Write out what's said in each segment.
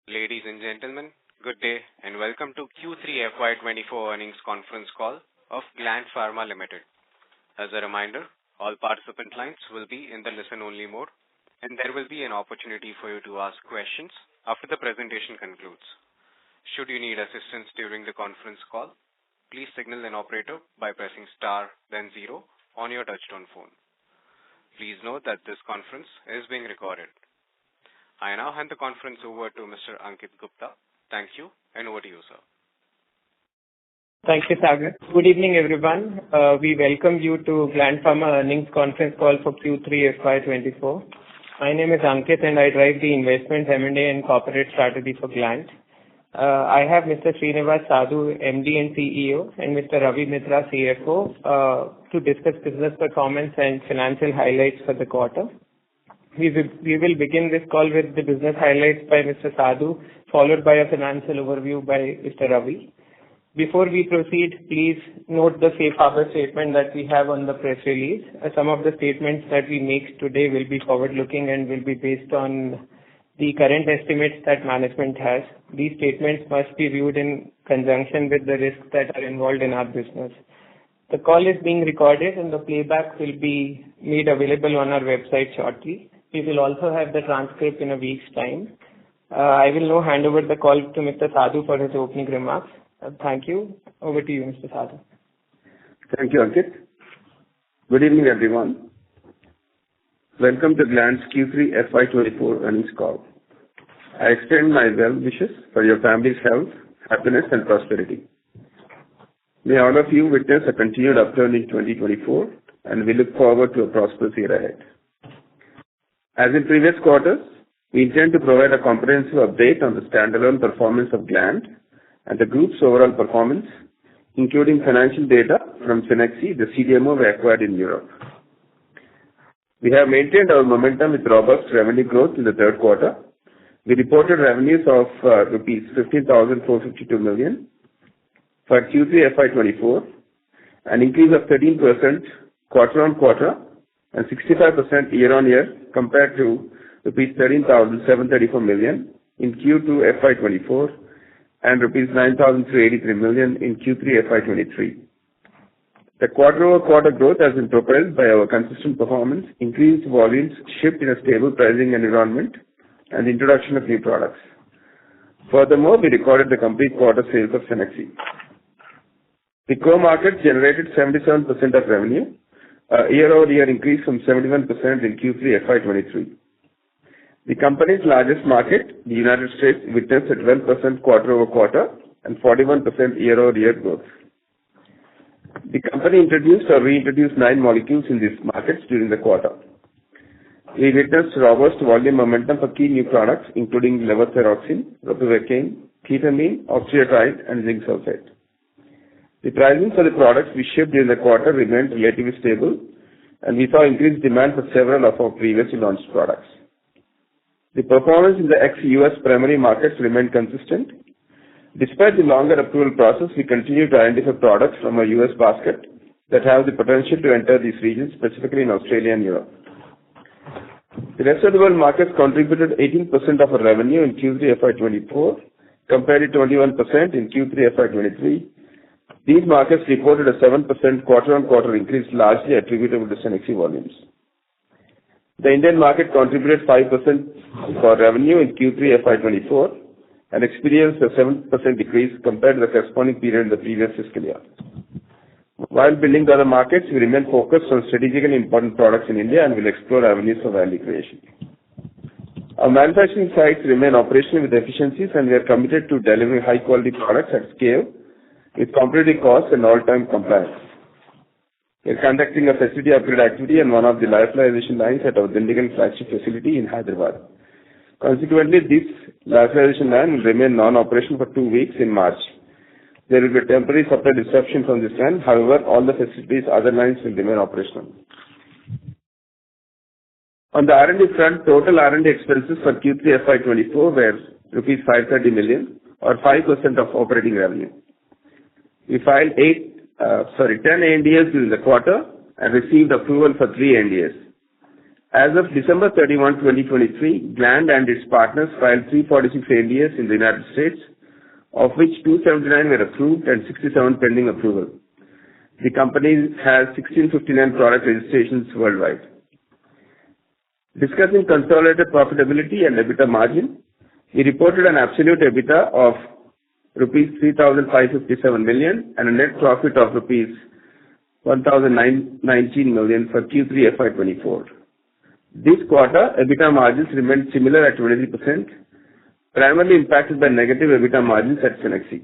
Ladies and gentlemen, good day and welcome to Q3 FY24 earnings conference call of Gland Pharma Limited. As a reminder, all participant lines will be in the listen-only mode, and there will be an opportunity for you to ask questions after the presentation concludes. Should you need assistance during the conference call, please signal an operator by pressing star then 0 on your touchtone phone. Please note that this conference is being recorded. I now hand the conference over to Mr. Ankit Gupta. Thank you, and over to you, sir. Thank you, Sagar. Good evening, everyone. We welcome you to Gland Pharma earnings conference call for Q3 FY24. My name is Ankit, and I drive the investment, M&A, and corporate strategy for Gland. I have Mr. Srinivas Sadhu, MD and CEO, and Mr. Ravi Mitra, CFO, to discuss business performance and financial highlights for the quarter. We will begin this call with the business highlights by Mr. Sadhu, followed by a financial overview by Mr. Ravi. Before we proceed, please note the safe harbor statement that we have on the press release. Some of the statements that we make today will be forward-looking and will be based on the current estimates that management has. These statements must be viewed in conjunction with the risks that are involved in our business. The call is being recorded and the playback will be made available on our website shortly. We will also have the transcript in a week's time. I will now hand over the call to Mr. Sadhu for his opening remarks. Thank you. Over to you, Mr. Sadhu. Thank you, Ankit. Good evening, everyone. Welcome to Gland's Q3 FY24 earnings call. I extend my well wishes for your family's health, happiness, and prosperity. May all of you witness a continued upturn in 2024, and we look forward to a prosperous year ahead. As in previous quarters, we intend to provide a comprehensive update on the standalone performance of Gland and the group's overall performance, including financial data from Cenexi, the CDMO we acquired in Europe. We have maintained our momentum with robust revenue growth in the third quarter. We reported revenues of rupees 15,452 million for Q3 FY24, an increase of 13% quarter-on-quarter and 65% year-on-year compared to rupees 13,734 million in Q2 FY24 and rupees 9,383 million in Q3 FY23. The quarter-over-quarter growth has been propelled by our consistent performance, increased volumes, shift in a stable pricing environment, and the introduction of new products. Furthermore, we recorded the complete quarter sales of Cenexi. The core market generated 77% of revenue, a year-over-year increase from 71% in Q3 FY23. The company's largest market, the United States, witnessed a 12% quarter-over-quarter and 41% year-over-year growth. The company introduced or reintroduced 9 molecules in these markets during the quarter. We witnessed robust volume momentum for key new products, including levothyroxine, ropivacaine, ketamine, octreotide, and zinc sulfate. The pricing for the products we shipped during the quarter remained relatively stable, and we saw increased demand for several of our previously launched products. The performance in the ex-US primary markets remained consistent. Despite the longer approval process, we continue to identify products from our US basket that have the potential to enter these regions, specifically in Australia and Europe. The rest of the world markets contributed 18% of our revenue in Q3 FY24 compared to 21% in Q3 FY23. These markets reported a 7% quarter-on-quarter increase, largely attributable to Cenexi volumes. The Indian market contributed 5% for revenue in Q3 FY24 and experienced a 7% decrease compared to the corresponding period in the previous fiscal year. While building the other markets, we remain focused on strategically important products in India and will explore avenues for value creation. Our manufacturing sites remain operational with efficiencies, and we are committed to delivering high-quality products at scale with competitive costs and all-time compliance. We are conducting a facility upgrade activity on one of the lyophilization lines at our Dindigul flagship facility in Hyderabad. Consequently, this lyophilization line will remain non-operational for 2 weeks in March. There will be a temporary supply disruption from this line. However, all the facilities' other lines will remain operational. On the R&D front, total R&D expenses for Q3 FY24 were rupees 530 million, or 5% of operating revenue. We filed 10 ANDAs during the quarter and received approval for 3 ANDAs. As of December 31, 2023, Gland and its partners filed 346 ANDAs in the United States, of which 279 were approved and 67 pending approval. The company has 1659 product registrations worldwide. Discussing consolidated profitability and EBITDA margin, we reported an absolute EBITDA of rupees 3,557 million and a net profit of rupees 1,919 million for Q3 FY24. This quarter, EBITDA margins remained similar at 23%, primarily impacted by negative EBITDA margins at Cenexi.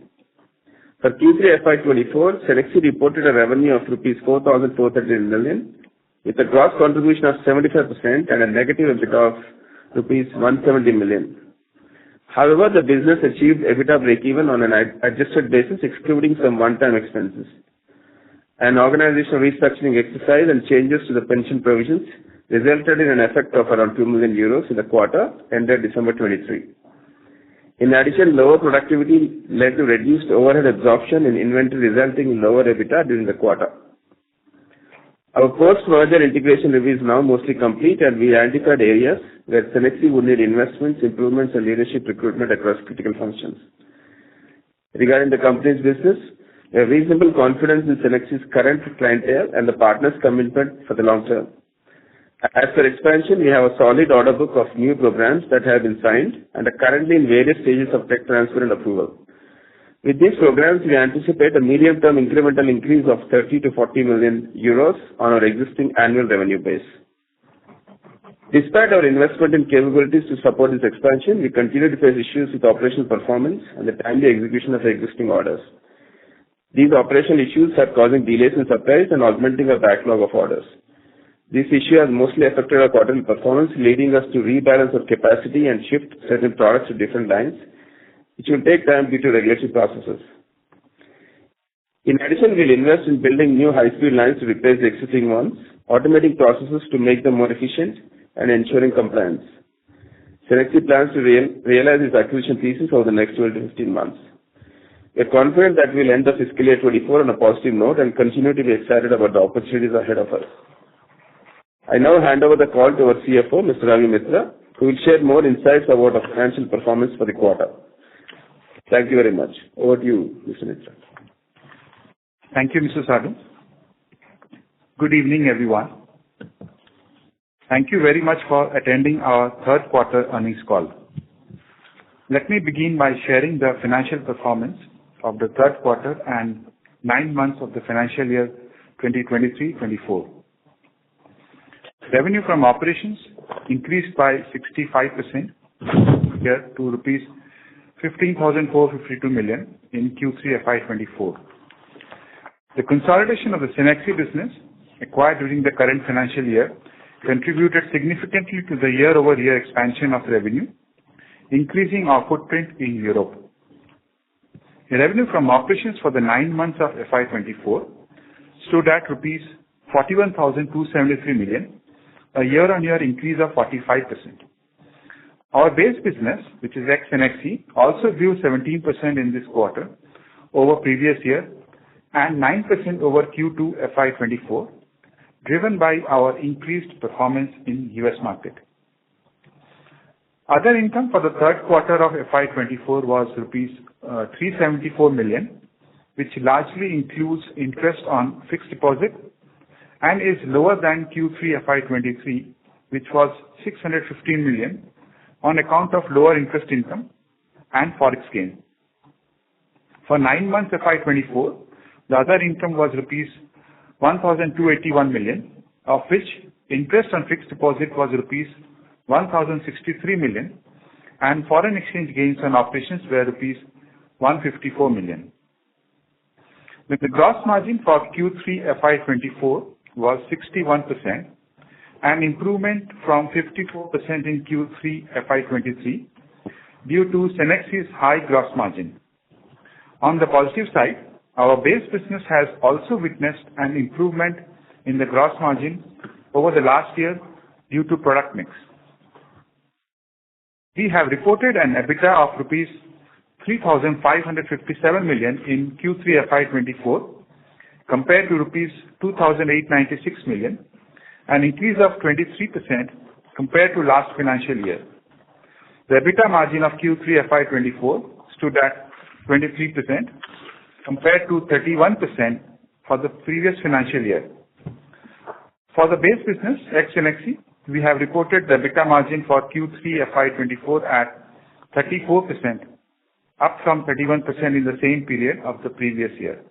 For Q3 FY24, Cenexi reported a revenue of rupees 4,430 million, with a gross contribution of 75% and a negative EBITDA of rupees 170 million. However, the business achieved EBITDA breakeven on an adjusted basis, excluding some one-time expenses. An organizational restructuring exercise and changes to the pension provisions resulted in an effect of around 2 million euros in the quarter ended December 23. In addition, lower productivity led to reduced overhead absorption in inventory, resulting in lower EBITDA during the quarter. Our post-merger integration review is now mostly complete, and we identified areas where Cenexi would need investments, improvements, and leadership recruitment across critical functions. Regarding the company's business, we have reasonable confidence in Cenexi's current clientele and the partners' commitment for the long term. As for expansion, we have a solid order book of new programs that have been signed and are currently in various stages of tech transfer and approval. With these programs, we anticipate a medium-term incremental increase of 30 to 40 million euros on our existing annual revenue base. Despite our investment in capabilities to support this expansion, we continue to face issues with operational performance and the timely execution of existing orders. These operational issues are causing delays in supplies and augmenting our backlog of orders. This issue has mostly affected our quarterly performance, leading us to rebalance our capacity and shift certain products to different lines, which will take time due to regulatory processes. In addition, we'll invest in building new high-speed lines to replace the existing ones, automating processes to make them more efficient, and ensuring compliance. Cenexi plans to realize its acquisition thesis over the next 12 to 15 months. We are confident that we'll end the fiscal year 24 on a positive note and continue to be excited about the opportunities ahead of us. I now hand over the call to our CFO, Mr. Ravi Mitra, who will share more insights about our financial performance for the quarter. Thank you very much. Over to you, Mr. Mitra. Thank you, Mr. Sadhu. Good evening, everyone. Thank you very much for attending our third quarter earnings call. Let me begin by sharing the financial performance of the third quarter and 9 months of the financial year 2023-24. Revenue from operations increased by 65% here to rupees 15,452 million in Q3 FY24. The consolidation of the Cenexi business acquired during the current financial year contributed significantly to the year-over-year expansion of revenue, increasing our footprint in Europe. The revenue from operations for the 9 months of FY24 stood at rupees 41,273 million, a year-on-year increase of 45%. Our base business, which is ex-Cenexi, also grew 17% in this quarter over previous year and 9% over Q2 FY24, driven by our increased performance in US market. Other income for the third quarter of FY24 was rupees 374 million, which largely includes interest on fixed deposit and is lower than Q3 FY23, which was 615 million on account of lower interest income and forex gain. For 9 months FY24, the other income was rupees 1,281 million, of which interest on fixed deposit was rupees 1,063 million and foreign exchange gains on operations were rupees 154 million. The gross margin for Q3 FY24 was 61%, an improvement from 54% in Q3 FY23 due to Cenexi's high gross margin. On the positive side, our base business has also witnessed an improvement in the gross margin over the last year due to product mix. We have reported an EBITDA of rupees 3,557 million in Q3 FY24 compared to rupees 2,896 million, an increase of 23% compared to last financial year. The EBITDA margin of Q3 FY24 stood at 23% compared to 31% for the previous financial year. For the base business, ex-NXE, we have reported the EBITDA margin for Q3 FY24 at 34%, up from 31% in the same period of the previous year.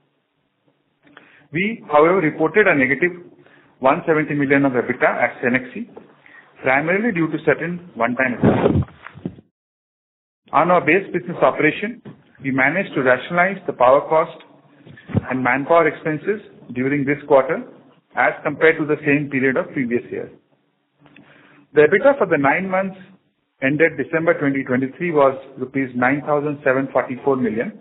We, however, reported a negative 170 million of EBITDA at NXE, primarily due to certain one-time effects. On our base business operation, we managed to rationalize the power cost and manpower expenses during this quarter as compared to the same period of previous year. The EBITDA for the 9 months ended December 2023 was rupees 9,744 million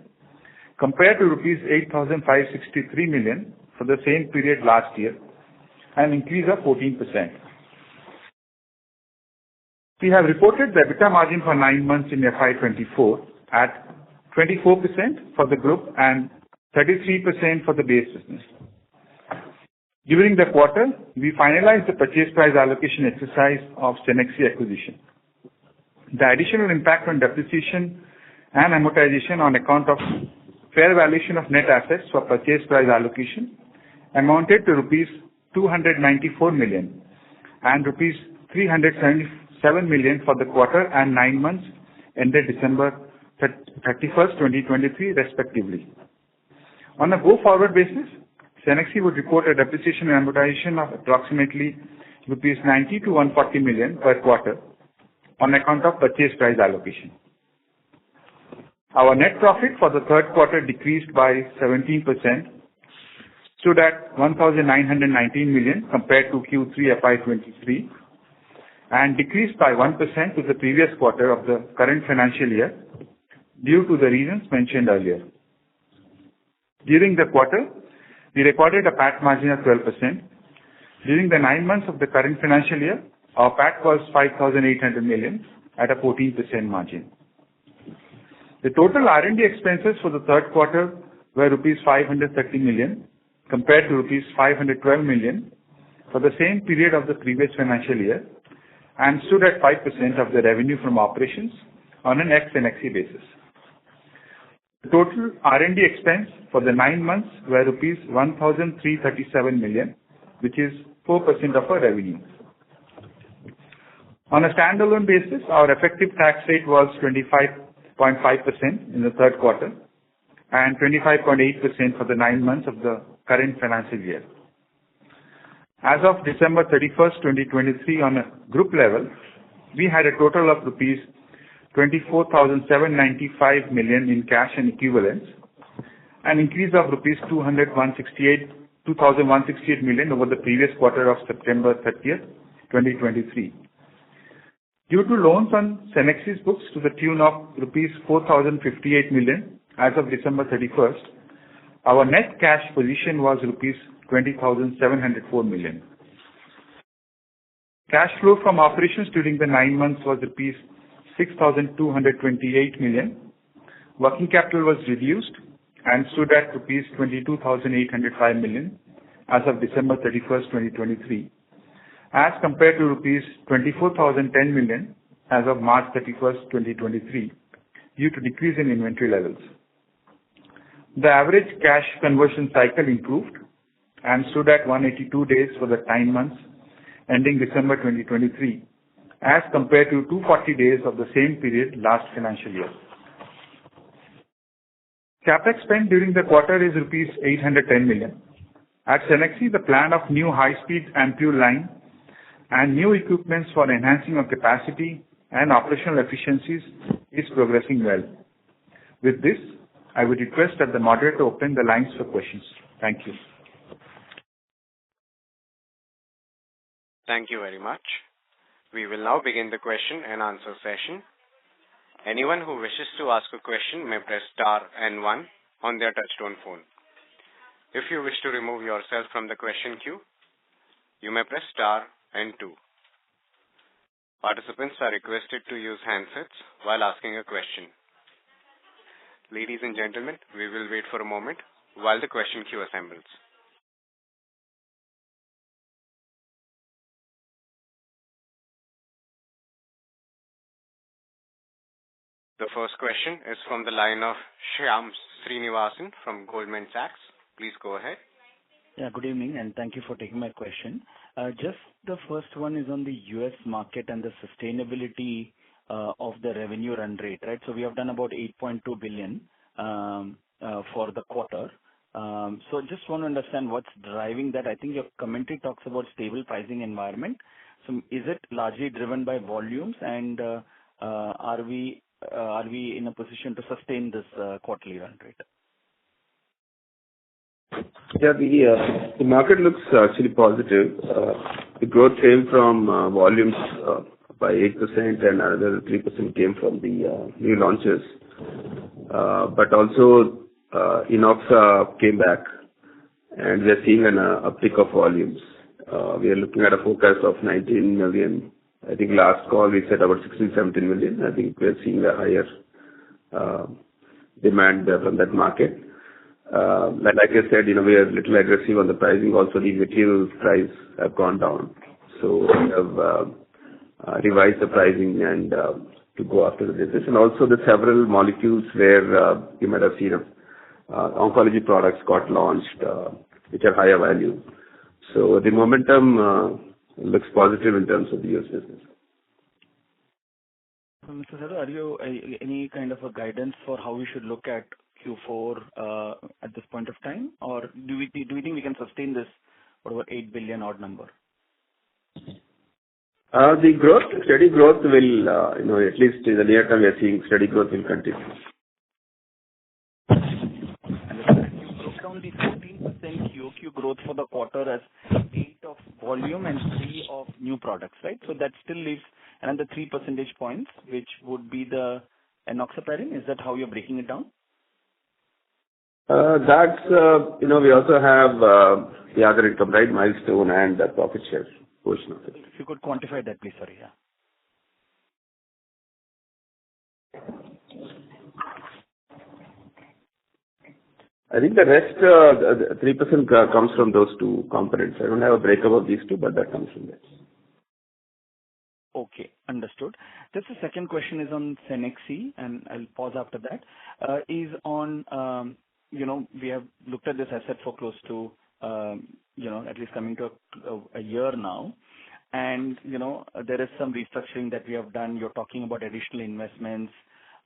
compared to rupees 8,563 million for the same period last year, an increase of 14%. We have reported the EBITDA margin for 9 months in FY24 at 24% for the group and 33% for the base business. During the quarter, we finalized the purchase price allocation exercise of Cenexi acquisition. The additional impact on depreciation and amortization on account of fair valuation of net assets for purchase price allocation amounted to rupees 294 million and rupees 377 million for the quarter and 9 months ended December 31st, 2023, respectively. On a go-forward basis, Cenexi would report a depreciation and amortization of approximately rupees 90 to 140 million per quarter on account of purchase price allocation. Our net profit for the third quarter decreased by 17%, stood at 1,919 million compared to Q3 FY23, and decreased by 1% to the previous quarter of the current financial year due to the reasons mentioned earlier. During the quarter, we recorded a PAT margin of 12%. During the 9 months of the current financial year, our PAT was 5,800 million at a 14% margin. The total R&D expenses for the third quarter were rupees 530 million compared to rupees 512 million for the same period of the previous financial year and stood at 5% of the revenue from operations on an ex-NXE basis. The total R&D expense for the 9 months were rupees 1,337 million, which is 4% of our revenue. On a standalone basis, our effective tax rate was 25.5% in the third quarter and 25.8% for the 9 months of the current financial year. As of December 31st, 2023, on a group level, we had a total of rupees 24,795 million in cash and equivalents, an increase of rupees 2,168 million over the previous quarter of September 30th, 2023. Due to loans on Cenexi's books to the tune of rupees 4,058 million as of December 31st, our net cash position was rupees 20,704 million. Cash flow from operations during the 9 months was rupees 6,228 million. Working capital was reduced and stood at rupees 22,805 million as of December 31st, 2023, as compared to rupees 24,010 million as of March 31st, 2023, due to decrease in inventory levels. The average cash conversion cycle improved and stood at 182 days for the 9 months ending December 2023, as compared to 240 days of the same period last financial year. Capex spent during the quarter is rupees 810 million. At Cenexi, the plan of new high-speed ampule line and new equipments for enhancing of capacity and operational efficiencies is progressing well. With this, I would request that the moderator open the lines for questions. Thank you. Thank you very much. We will now begin the question and answer session. Anyone who wishes to ask a question may press star and 1 on their touchtone phone. If you wish to remove yourself from the question queue, you may press star and 2. Participants are requested to use handsets while asking a question. Ladies and gentlemen, we will wait for a moment while the question queue assembles. The first question is from the line of Shyam Srinivasan from Goldman Sachs. Please go ahead. Yeah, good evening, and thank you for taking my question. Just the first one is on the U.S. market and the sustainability of the revenue run rate, right? So we have done about 8.2 billion for the quarter. So just want to understand what's driving that. I think your commentary talks about stable pricing environment. So is it largely driven by volumes, and are we in a position to sustain this quarterly run rate? Yeah, the market looks actually positive. The growth came from volumes by 8%, and another 3% came from the new launches. But also, Inox came back, and we are seeing an uptick of volumes. We are looking at a forecast of 19 million. I think last call we said about 16-17 million. I think we are seeing a higher demand from that market. Like I said, we are a little aggressive on the pricing. Also, the material price have gone down. So we have revised the pricing and to go after the business. And also the several molecules where you might have seen oncology products got launched, which are higher value. So the momentum looks positive in terms of the US business. Mr. Sadhu, are you any kind of a guidance for how we should look at Q4 at this point of time, or do we think we can sustain this over 8 billion odd number? The steady growth will, at least in the near term, we are seeing steady growth will continue. You broke down the 14% QOQ growth for the quarter as 8 of volume and 3 of new products, right? So that still leaves another 3 percentage points, which would be the enoxaparin. Is that how you're breaking it down? That's, we also have the other income, right? Milestone and the profit share portion of it. If you could quantify that, please. Sorry, yeah. I think the rest, 3% comes from those two components. I don't have a breakup of these two, but that comes from there. Okay, understood. Just the second question is on Cenexi, and I'll pause after that. Is on, we have looked at this asset for close to, at least coming to a year now. And, there is some restructuring that we have done. You're talking about additional investments.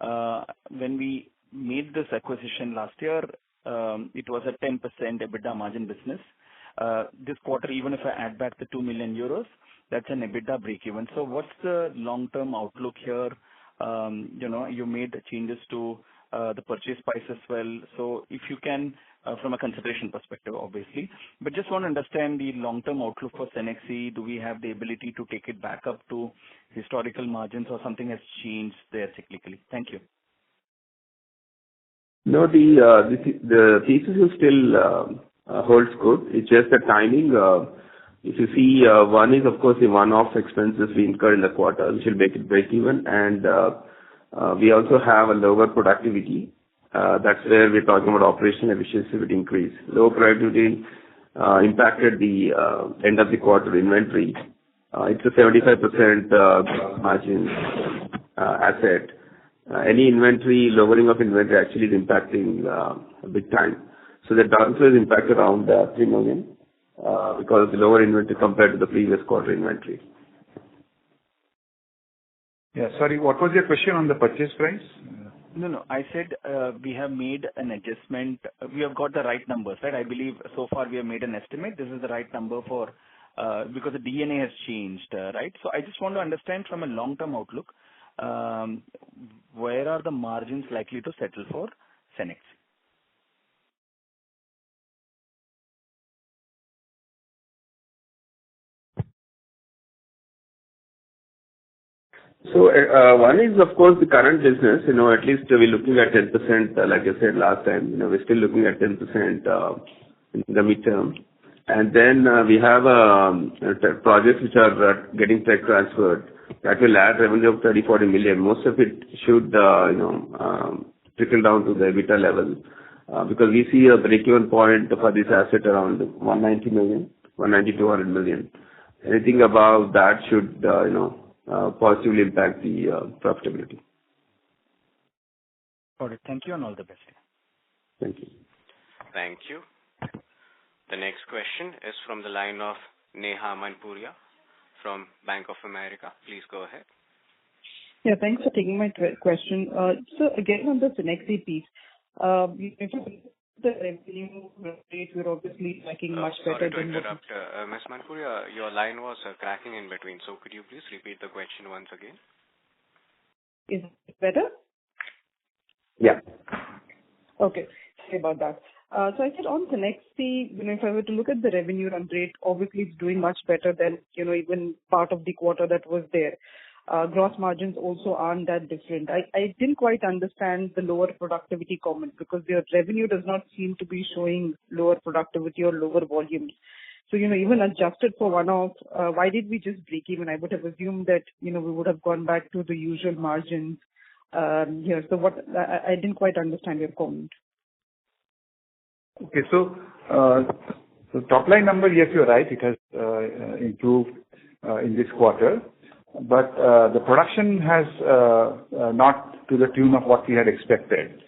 When we made this acquisition last year, it was a 10% EBITDA margin business. This quarter, even if I add back the 2 million euros, that's an EBITDA break-even. So what's the long-term outlook here? You made changes to the purchase price as well. So if you can, from a consideration perspective, obviously, but just want to understand the long-term outlook for Cenexi. Do we have the ability to take it back up to historical margins, or something has changed there cyclically? Thank you. No, the thesis is still holds good. It's just the timing. If you see, one is, of course, the one-off expenses we incur in the quarter, which will make it break even. And we also have a lower productivity. That's where we're talking about operational efficiency would increase. Low productivity impacted the end of the quarter inventory. It's a 75% margin asset. Any inventory, lowering of inventory actually is impacting a big time. So the transfer is impacted around 3 million because of the lower inventory compared to the previous quarter inventory. Yeah, sorry, what was your question on the purchase price? No. I said we have made an adjustment. We have got the right numbers, right? I believe so far we have made an estimate. This is the right number for because the DNA has changed, right? So I just want to understand from a long-term outlook, where are the margins likely to settle for Cenexi? So one is, of course, the current business. At least we're looking at 10%, like I said last time. We're still looking at 10% in the midterm. And then we have projects which are getting tech transferred. That will add revenue of 30-40 million. Most of it should, trickle down to the EBITDA level because we see a break-even point for this asset around 190 million, 190-200 million. Anything above that should, positively impact the profitability. Got it. Thank you and all the best. Thank you. Thank you. The next question is from the line of Neha Manpuria from Bank of America. Please go ahead. Yeah, thanks for taking my question. So again, on the Cenexi piece, the revenue rate, we're obviously tracking much better than... Sorry to interrupt. Ms. Manpuria, your line was cracking in between, so could you please repeat the question once again? Is it better? Yeah. Okay, sorry about that. So I said on Cenexi, if I were to look at the revenue run rate, obviously it's doing much better than, even part of the quarter that was there. Gross margins also aren't that different. I didn't quite understand the lower productivity comment because their revenue does not seem to be showing lower productivity or lower volumes. So, even adjusted for one-off, why did we just break even? I would have assumed that, we would have gone back to the usual margins here. So I didn't quite understand your comment. Okay, so the top line number, yes, you're right. It has improved in this quarter. But the production has not to the tune of what we had expected.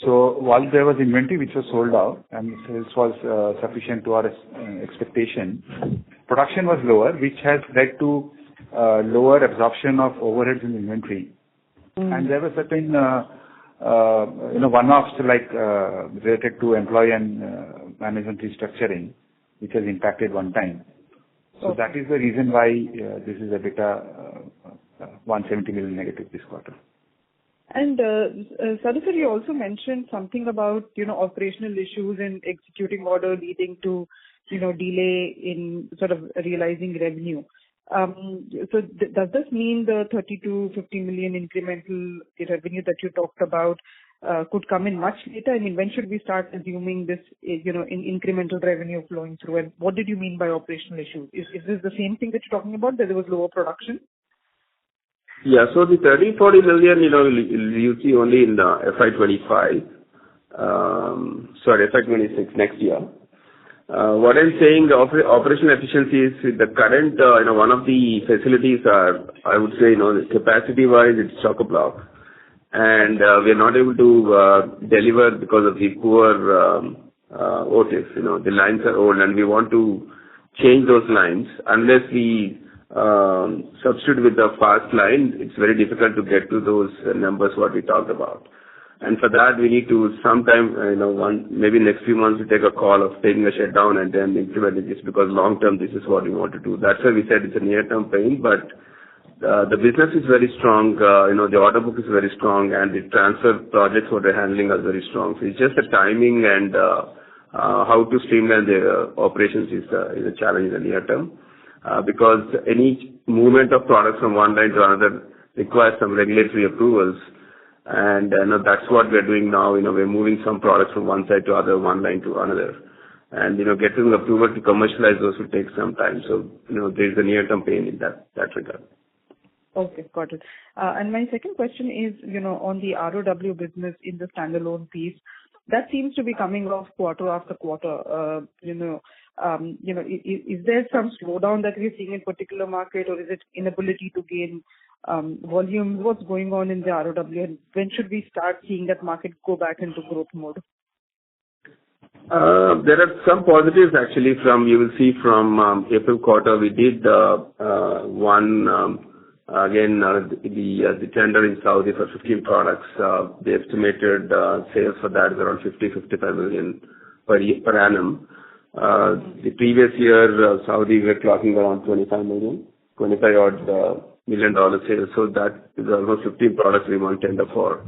So while there was inventory which was sold out and sales was sufficient to our expectation, production was lower, which has led to lower absorption of overheads in inventory. And there were certain, one-offs like related to employee and management restructuring, which has impacted one time. So that is the reason why this is a bit 170 million negative this quarter. And Sadhu sir, you also mentioned something about operational issues and executing order leading to delay in sort of realizing revenue. So does this mean the 30 to 50 million incremental revenue that you talked about could come in much later? I mean, when should we start assuming this, in incremental revenue flowing through? And what did you mean by operational issues? Is this the same thing that you're talking about, that there was lower production? Yeah, so the 30-40 million, you see only in the FY25, FY26 next year. What I'm saying, the operational efficiency is the current, one of the facilities are, I would say, capacity-wise, it's chock-a-block. And we are not able to deliver because of the poor OTIF. The lines are old and we want to change those lines. Unless we substitute with a fast line, it's very difficult to get to those numbers what we talked about. And for that, we need to sometime, maybe next few months, we take a call of taking a shutdown and then implement this because long term, this is what we want to do. That's why we said it's a near-term pain, but the business is very strong. The order book is very strong, and the transfer projects what they're handling are very strong. So it's just the timing and how to streamline the operations is a challenge in the near term because any movement of products from one line to another requires some regulatory approvals. And that's what we're doing now. We're moving some products from one side to other, one line to another. And, getting approval to commercialize those will take some time. So, there's a near-term pain in that regard. Okay, got it. And my second question is, on the ROW business in the standalone piece, that seems to be coming off quarter after quarter. Is there some slowdown that we're seeing in particular market, or is it inability to gain volumes? What's going on in the ROW, and when should we start seeing that market go back into growth mode? There are some positives actually you will see from April quarter. We did the tender in Saudi for 15 products. The estimated sales for that is around 50-55 million per annum. The previous year, Saudi were clocking around 25 million sales. So that is almost 15 products we won tender for.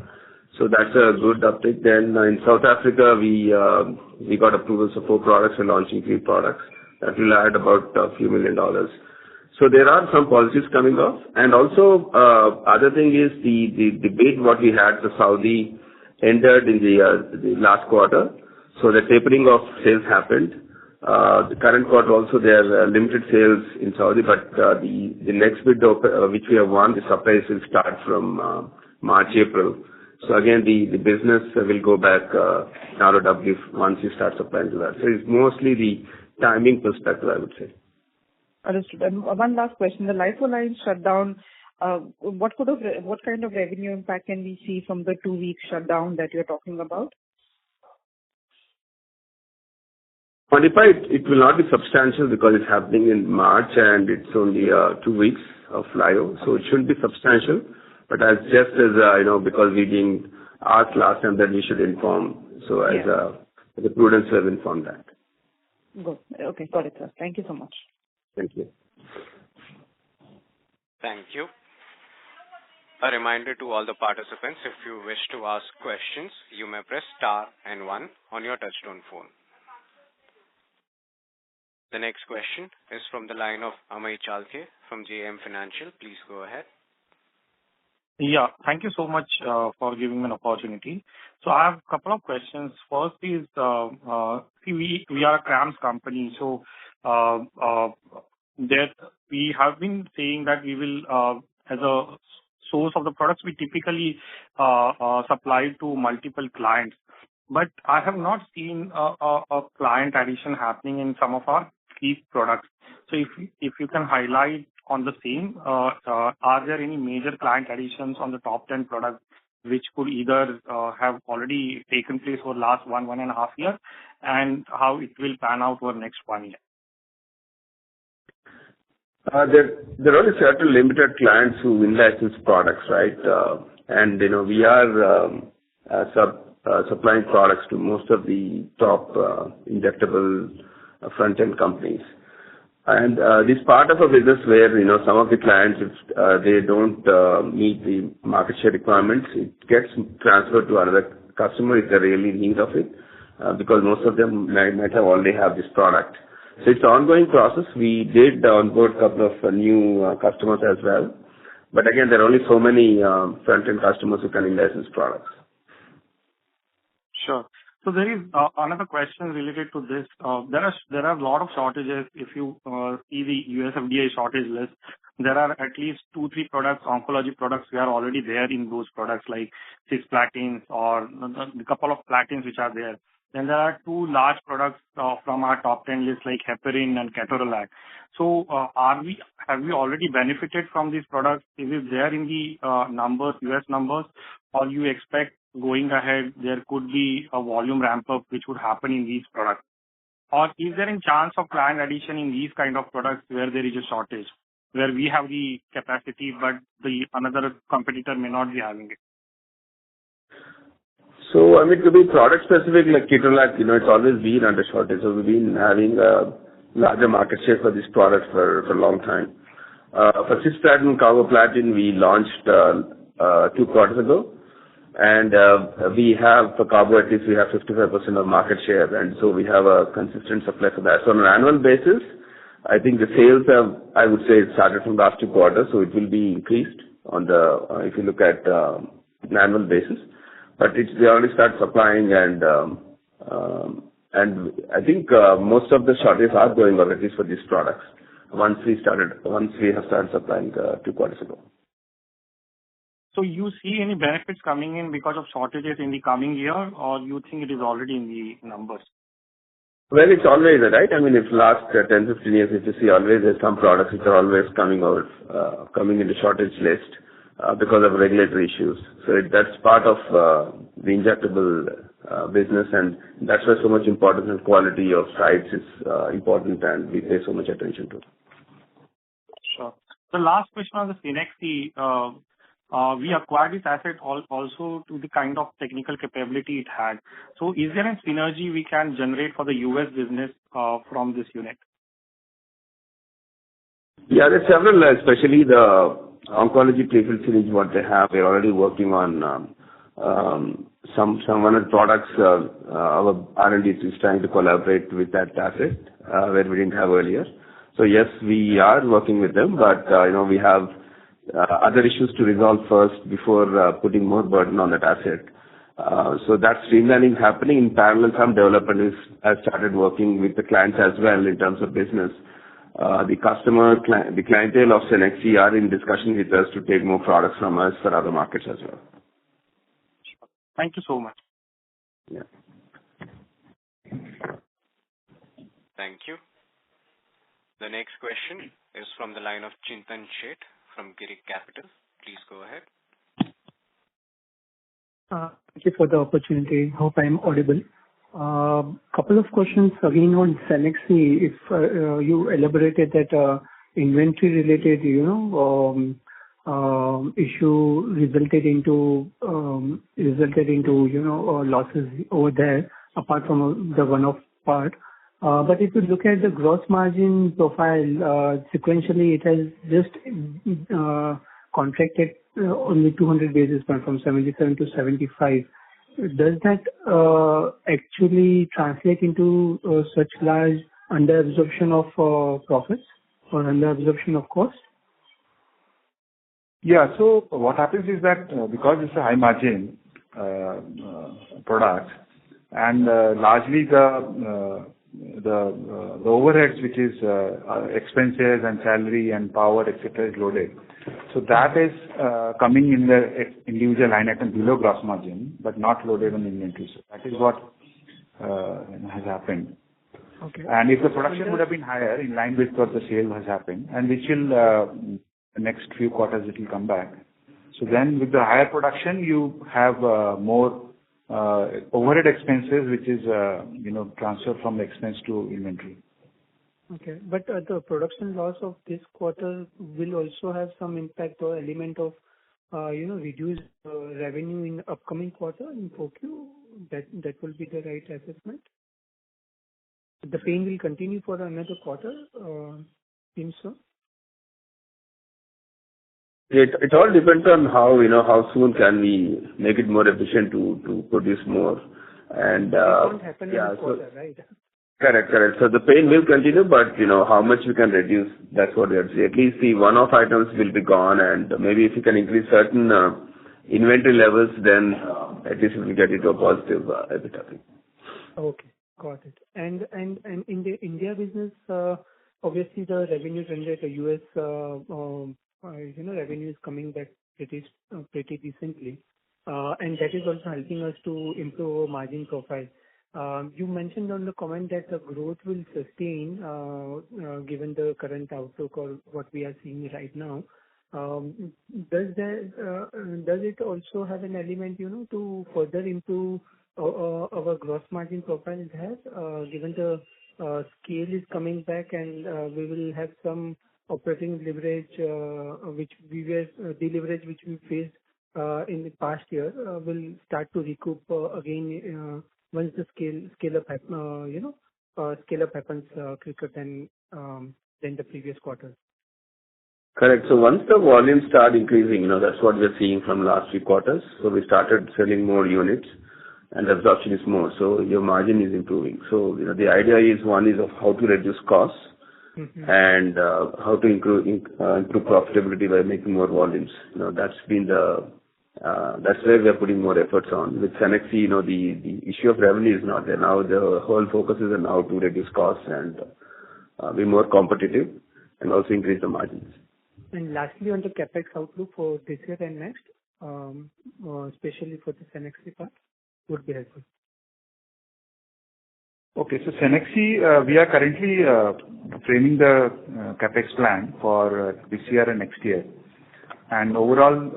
So that's a good uptick. Then in South Africa, we got approvals for 4 products and launching 3 products. That will add about a few $1 million. So there are some positives coming off. And also, other thing is the bid what we had for Saudi ended in the last quarter. So the tapering of sales happened. The current quarter also there are limited sales in Saudi, but the next bid which we have won, the supplies will start from March, April. So again, the business will go back in ROW once you start supplying to that. So it's mostly the timing perspective, I would say. Understood. And one last question. The LIFO line shutdown, What kind of revenue impact can we see from the 2-week shutdown that you're talking about? Quantified, it will not be substantial because it's happening in March and it's only 2 weeks of FLIO, so it shouldn't be substantial. But as because we being asked last time that we should inform, so as a prudence, we have informed that. Good. Okay, got it, sir. Thank you so much. Thank you. Thank you. A reminder to all the participants, if you wish to ask questions, you may press star and 1 on your touchtone phone. The next question is from the line of Amey Chalke from JM Financial. Please go ahead. Yeah, thank you so much for giving me an opportunity. So I have a couple of questions. First is, we are a CRAMS company, so that we have been saying that we will, as a source of the products, we typically supply to multiple clients. But I have not seen a client addition happening in some of our key products. So if you can highlight on the same, are there any major client additions on the top 10 products which could either have already taken place over the last 1.5 years, and how it will pan out over the next 1 year? There are only certain limited clients who in-license products, right? We are supplying products to most of the top injectable front-end companies. And this part of a business where, some of the clients, if they don't meet the market share requirements, it gets transferred to another customer if they really need of it, because most of them might have already have this product. So it's an ongoing process. We did onboard a couple of new customers as well. But again, there are only so many front-end customers who can in-license products. Sure. So there is another question related to this. There are a lot of shortages. If you see the US FDA shortage list, there are at least 2-3 products, oncology products, we are already there in those products, like cisplatins or a couple of platins which are there. Then there are 2 large products from our top 10 list, like heparin and ketorolac. So have we already benefited from these products? Is it there in the numbers, US numbers, or you expect going ahead there could be a volume ramp up which would happen in these products? Or is there any chance of client addition in these kind of products where there is a shortage, where we have the capacity but another competitor may not be having it? So, to be product specific, like ketorolac, it's always been under shortage. So we've been having a larger market share for this product for a long time. For cisplatin, carboplatin, we launched 2 quarters ago. And we have, for carbo at least, we have 55% of market share. And so we have a consistent supply for that. So on an annual basis, I think the sales have, I would say, it started from last 2 quarters. So it will be increased on if you look at an annual basis. But they already start supplying and I think most of the shortages are going on, at least for these products, once we have started supplying 2 quarters ago. So you see any benefits coming in because of shortages in the coming year, or you think it is already in the numbers? Well, it's always, right? If last 10, 15 years, if you see, always there's some products which are always coming in the shortage list because of regulatory issues. So that's part of the injectable business, and that's why so much importance and quality of sites is important, and we pay so much attention to it. Sure. The last question on the Cenexi, we acquired this asset also to the kind of technical capability it had. So is there a synergy we can generate for the US business from this unit? Yeah, there's several, especially the oncology prefilled syringe, what they have. We're already working on some one of the products. Our R&D is trying to collaborate with that asset where we didn't have earlier. So yes, we are working with them, but we have other issues to resolve first before putting more burden on that asset. So that streamlining happening in parallel. Some development has started working with the clients as well in terms of business. The clientele of Cenexi are in discussion with us to take more products from us for other markets as well. Thank you so much. Yeah. Thank you. The next question is from the line of Chintan Sheth from Girik Capital. Please go ahead. Thank you for the opportunity. Hope I'm audible. Couple of questions again on Cenexi. If you elaborated that inventory related, issue resulted into losses over there, apart from the one-off part. But if you look at the gross margin profile, sequentially, it has just contracted only 200 basis points from 77 to 75. Does that actually translate into such large under absorption of profits or under absorption of costs? Yeah. So what happens is that because it's a high margin product, and largely the overheads, which is expenses and salary and power, etc., is loaded. So that is coming in the individual line item below gross margin, but not loaded on inventory. So that is what has happened. Okay. And if the production would have been higher, in line with what the sale has happened, and which will the next few quarters it will come back. So then with the higher production, you have more overhead expenses, which is transferred from the expense to inventory. Okay, but the production loss of this quarter will also have some impact or element of reduced revenue in the upcoming quarter in 4Q. That will be the right assessment. The pain will continue for another quarter. Seems so. It all depends on how soon can we make it more efficient to produce more. And it won't happen in the quarter, right? Correct. So the pain will continue, but how much we can reduce, that's what we have to say. At least the one-off items will be gone, and maybe if you can increase certain inventory levels, then at least we will get into a positive EBITDA. Okay, got it. And in the India business, obviously the revenue generate the US revenue is coming back pretty decently, and that is also helping us to improve our margin profile. You mentioned on the comment that the growth will sustain given the current outlook or what we are seeing right now. Does it also have an element, to further improve our gross margin profile? It has, given the scale is coming back, and we will have some operating leverage, which we faced in the past year, will start to recoup again once the scale up happens quicker than the previous quarter. Correct. So once the volumes start increasing, that's what we're seeing from last few quarters. So we started selling more units, and absorption is more. So your margin is improving. So the idea is one is of how to reduce costs. Mm-hmm. And how to improve profitability by making more volumes. That's been that's where we are putting more efforts on. With Cenexi, the issue of revenue is not there. Now the whole focus is on how to reduce costs and be more competitive and also increase the margins. And lastly, on the capex outlook for this year and next, especially for the Cenexi part, would be helpful. Okay, so Cenexi, we are currently framing the capex plan for this year and next year. And overall,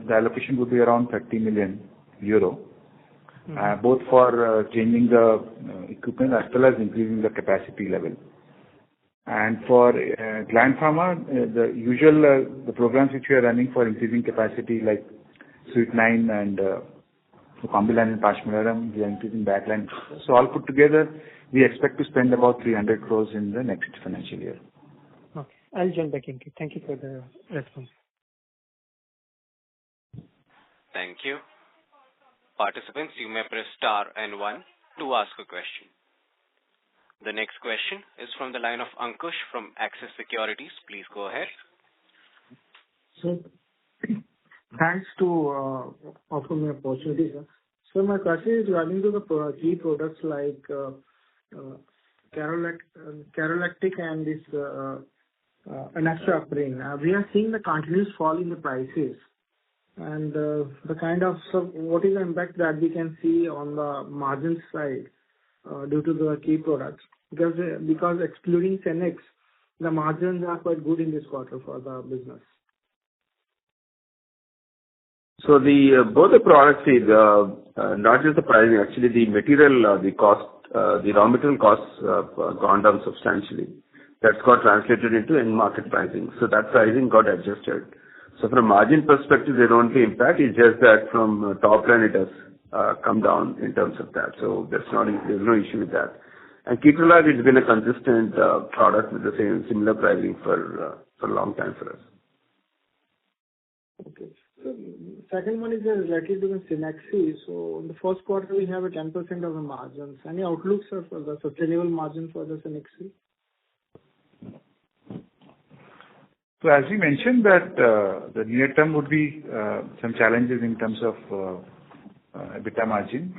the allocation would be around 30 million euro, both for changing the equipment as well as increasing the capacity level. And for Gland Pharma, the usual the programs which we are running for increasing capacity, like Suite 9 and Combilan and Pashmiraram, we are increasing backline. So all put together, we expect to spend about 300 crores in the next financial year. Okay, I'll join back in. Thank you for the response. Thank you. Participants, you may press star and 1 to ask a question. The next question is from the line of Ankush from Axis Securities. Please go ahead. So, thanks to offer me opportunity, sir. So my question is regarding to the key products like Carolactic and this Anastrozole. We are seeing the continuous fall in the prices, and what is the impact that we can see on the margin side due to the key products? Because excluding Cenex, the margins are quite good in this quarter for the business. So both the products, not just the pricing, actually the material, the cost, the raw material costs gone down substantially. That's got translated into end market pricing. So that pricing got adjusted. So from a margin perspective, there won't be impact. It's just that from top line, it has come down in terms of that. So there's no issue with that. And ketorolac, it's been a consistent product with the similar pricing for a long time for us. Okay. So second one is related to the Cenexi. So in the first quarter, we have a 10% of the margins. Any outlooks for the sustainable margin for the Cenexi? So as we mentioned that the near term would be some challenges in terms of EBITDA margin,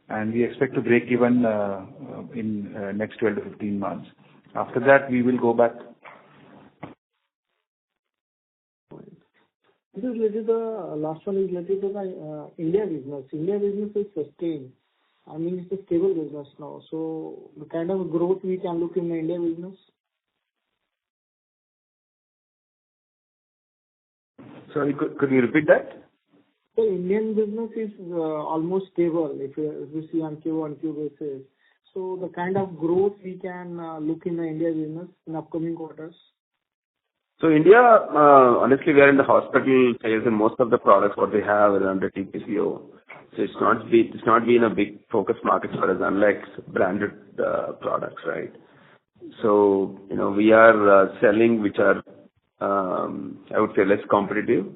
and we expect to break even in next 12 to 15 months. After that, we will go back. This is related to the last one is related to the India business. India business is sustained. I mean, it's a stable business now. So the kind of growth we can look in the India business. Sorry, could you repeat that? The Indian business is almost stable if you see on Q1Q basis. So the kind of growth we can look in the India business in upcoming quarters. So India, honestly, we are in the hospital phase, and most of the products what we have are under TPCO. So it's not been a big focus market for us, unlike branded products, right? So we are selling which are I would say less competitive,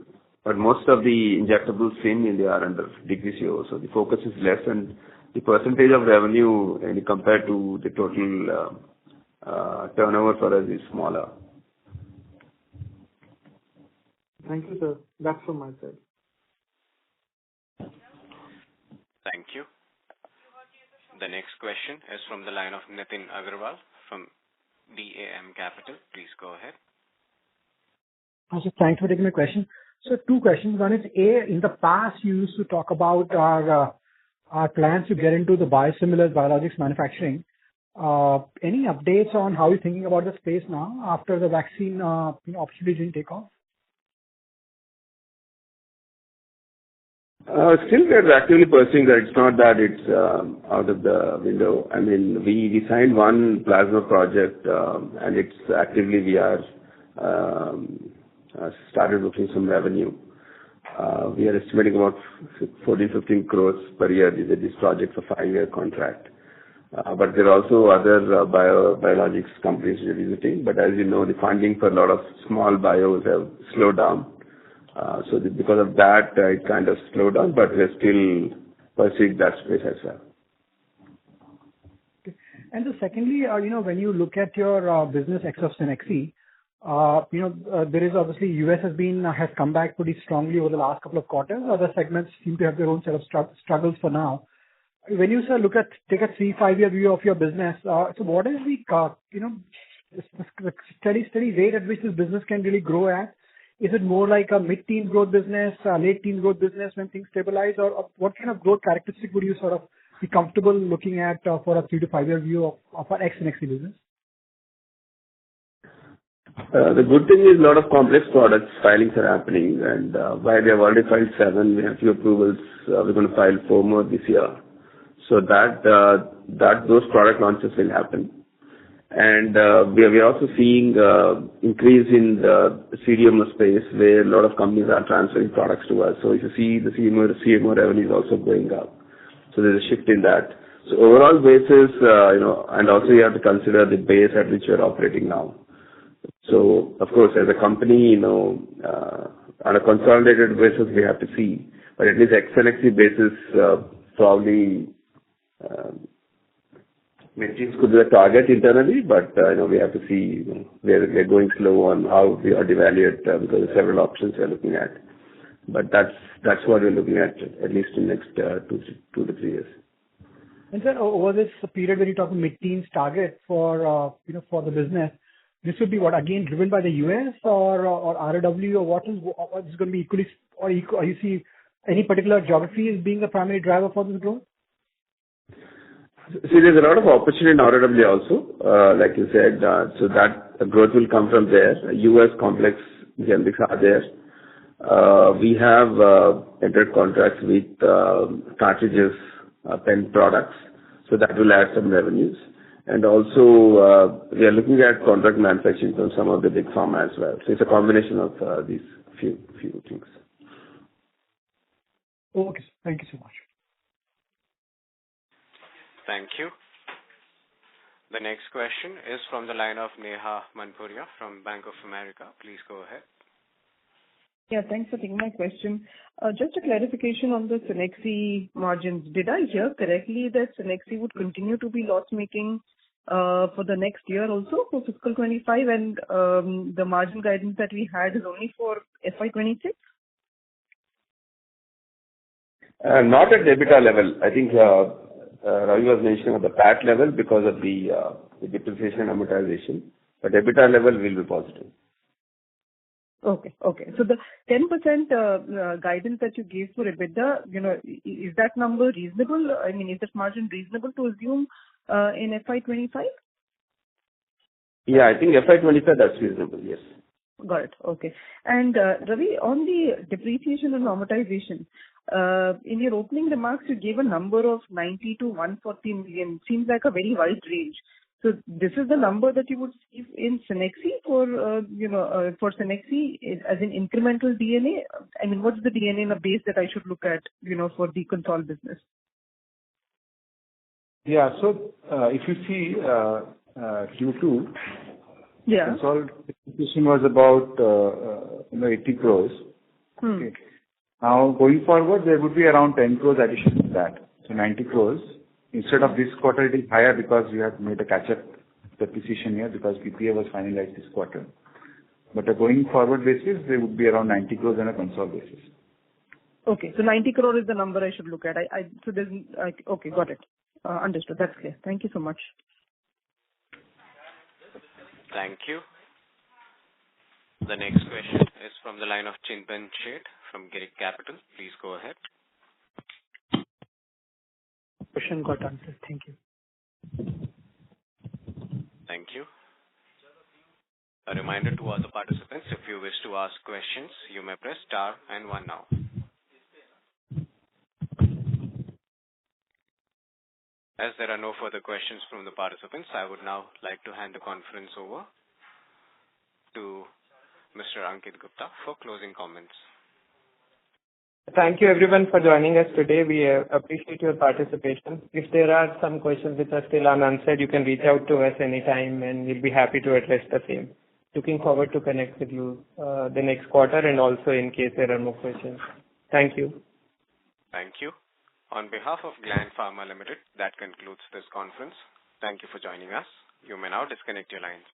but most of the injectables in India are under DPCO, so the focus is less, and the percentage of revenue compared to the total turnover for us is smaller. Thank you, sir. That's from my side. Thank you. The next question is from the line of Nitin Agarwal from DAM Capital. Please go ahead. Thanks for taking my question. So two questions. One is, in the past, you used to talk about our plans to get into the biosimilars, biologics manufacturing. Any updates on how you're thinking about the space now after the vaccine opportunity didn't take off? Still, we're actively pursuing that. It's not that it's out of the window. I mean, we signed one plasma project, and it's actively we are started looking some revenue. We are estimating about 14-15 crores per year. This project a 5-year contract. But there are also other biologics companies we're visiting. But as you know, the funding for a lot of small bios have slowed down. So because of that, it kind of slowed down, but we're still pursuing that space as well. Okay. And so secondly, when you look at your business ex of Cenexi, there is obviously US has come back pretty strongly over the last couple of quarters. Other segments seem to have their own set of struggles for now. When you take a 3-5 year view of your business, so what is the steady rate at which this business can really grow at? Is it more like a mid-teen growth business, late-teen growth business when things stabilize, or what kind of growth characteristic would you sort of be comfortable looking at for a 3 to 5 year view of our ex-Cenexi business? The good thing is a lot of complex products filings are happening, and while we have already filed 7, we have few approvals. We're going to file 4 more this year. So that those product launches will happen. And we are also seeing increase in the CDMO space where a lot of companies are transferring products to us. So if you see the CMO revenue is also going up. So there's a shift in that. So overall basis, and also you have to consider the base at which you're operating now. So of course, as a company, on a consolidated basis, we have to see, but at least ex-Cenexi basis, probably mid-teens could be the target internally, but we have to see. We're going slow on how we are evaluate because of several options we're looking at. But that's what we're looking at least in the next 2 to 3 years. And sir, over this period when you talk mid-teens target for the business, this would be what again driven by the US or ROW, or what is going to be equally, or you see any particular geography as being the primary driver for this growth? See, there's a lot of opportunity in ROW also, like you said, so that growth will come from there. US complex generics are there. We have entered contracts with cartridges, pen products, so that will add some revenues. And also, we are looking at contract manufacturing from some of the big pharma as well. So it's a combination of these few things. Okay. Thank you so much. Thank you. The next question is from the line of Neha Manpuria from Bank of America. Please go ahead. Yeah, thanks for taking my question. Just a clarification on the Cenexi margins. Did I hear correctly that Cenexi would continue to be loss-making for the next year also, for fiscal 25, and the margin guidance that we had is only for FY26? Not at the EBITDA level. I think Ravi was mentioning at the PAT level because of the depreciation and amortization, but EBITDA level will be positive. Okay. So the 10% guidance that you gave for EBITDA, is that number reasonable? I mean, is that margin reasonable to assume in FY25? Yeah, I think FY25, that's reasonable, yes. Got it. Okay. And Ravi, on the depreciation and amortization, in your opening remarks, you gave a number of 90 to 140 million. Seems like a very wide range. So this is the number that you would see in Cenexi for Cenexi as in incremental DNA? I mean, what's the DNA in a base that I should look at, for the ConCall business? Yeah. So, if you see Q2, yeah, consolidated depreciation was about 80 crores. Okay. Now, going forward, there would be around 10 crores addition to that, so 90 crores. Instead of this quarter, it is higher because we have made a catch-up depreciation here because PPA was finalized this quarter. But a going forward basis, there would be around 90 crores on a consolidated basis. Okay, so 90 crore is the number I should look at. So there's okay, got it. Understood. That's clear. Thank you so much. Thank you. The next question is from the line of Chintan Sheth from Girik Capital. Please go ahead. Question got answered. Thank you. Thank you. A reminder to all the participants, if you wish to ask questions, you may press star and 1 now. As there are no further questions from the participants, I would now like to hand the conference over to Mr. Ankit Gupta for closing comments. Thank you everyone for joining us today. We appreciate your participation. If there are some questions which are still unanswered, you can reach out to us anytime and we'll be happy to address the same. Looking forward to connect with you the next quarter and also in case there are more questions. Thank you. Thank you. On behalf of Gland Pharma Limited, that concludes this conference. Thank you for joining us. You may now disconnect your lines.